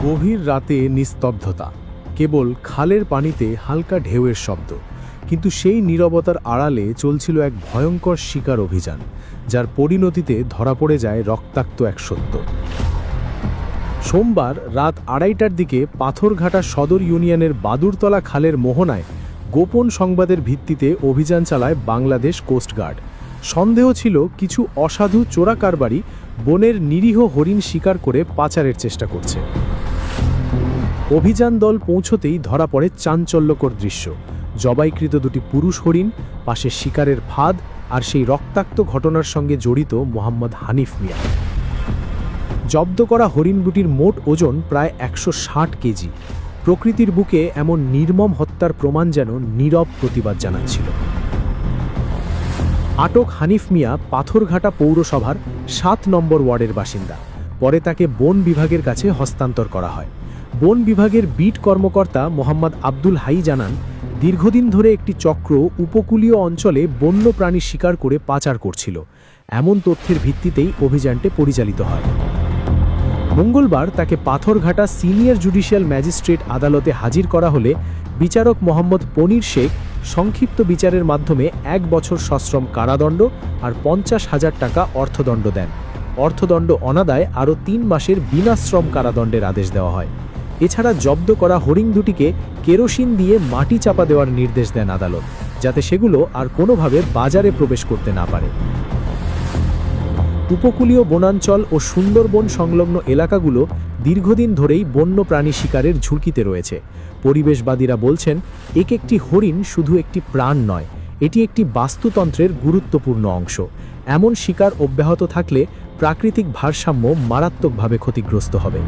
গভীর রাতে নিস্তব্ধতা, কেবল খালের পানিতে হালকা ঢেউয়ের শব্দ। কিন্তু সেই নীরবতার আড়ালে চলছিল এক ভয়ঙ্কর শিকার অভিযান, যার পরিণতিতে ধরা পড়ে যায় রক্তাক্ত এক সত্য। সোমবার রাত 2:30টার দিকে পাথরঘাটা সদর ইউনিয়নের বাদুরতলা খালের মোহনায় গোপন সংবাদের ভিত্তিতে অভিযান চালায় বাংলাদেশ কোস্টগার্ড। সন্দেহ ছিল কিছু অসাধু চোরাকারবারি বনের নিরীহ হরিণ শিকার করে পাচারের চেষ্টা করছে। অভিযান দল পৌঁছতেই ধরা পড়ে চাঞ্চল্যকর দৃশ্য। জবাইকৃত দুটি পুরুষ হরিণ, পাশে শিকারের ফাঁদ, আর সেই রক্তাক্ত ঘটনার সঙ্গে জড়িত মোহাম্মদ হানিফ মিয়া। জব্দ করা হরিণ দুটির মোট ওজন প্রায় 160 কেজি। প্রকৃতির বুকে এমন নির্মম হত্যার প্রমাণ যেন নীরব প্রতিবাদ জানাচ্ছিল। আটক হানিফ মিয়া পাথরঘাটা পৌরসভার 7 নম্বর ওয়ার্ডের বাসিন্দা। পরে তাকে বন বিভাগের কাছে হস্তান্তর করা হয়। বন বিভাগের বিট কর্মকর্তা মোহাম্মদ আব্দুল হাই জানান, দীর্ঘদিন ধরে একটি চক্র উপকূলীয় অঞ্চলে বন্য প্রাণী শিকার করে পাচার করছিল। এমন তথ্যের ভিত্তিতেই অভিযানটি পরিচালিত হয়। মঙ্গলবার তাকে পাথরঘাটা সিনিয়র জুডিশিয়াল ম্যাজিস্ট্রেট আদালতে হাজির করা হলে বিচারক মোহাম্মদ পনির শেখ সংক্ষিপ্ত বিচারের মাধ্যমে 1 বছর সশ্রম কারাদণ্ড আর 50,000 টাকা অর্থদণ্ড দেন। অর্থদণ্ড অনাদায়ে আরও 3 মাসের বিনাশ্রম কারাদণ্ডের আদেশ দেওয়া হয়। এছাড়া জব্দ করা হরিণ দুটিকে কেরোসিন দিয়ে মাটি চাপা দেওয়ার নির্দেশ দেন আদালত, যাতে সেগুলো আর কোনোভাবে বাজারে প্রবেশ করতে না পারে। উপকূলীয় বনাঞ্চল ও সুন্দরবন সংলগ্ন এলাকাগুলো দীর্ঘদিন ধরেই বন্য প্রাণী শিকারের ঝুঁকিতে রয়েছে। পরিবেশবাদীরা বলছেন, একটি হরিণ শুধু একটি প্রাণ নয়, এটি একটি বাস্তুতন্ত্রের গুরুত্বপূর্ণ অংশ। এমন শিকার অব্যাহত থাকলে প্রাকৃতিক ভারসাম্য মারাত্মকভাবে ক্ষতিগ্রস্ত হবে।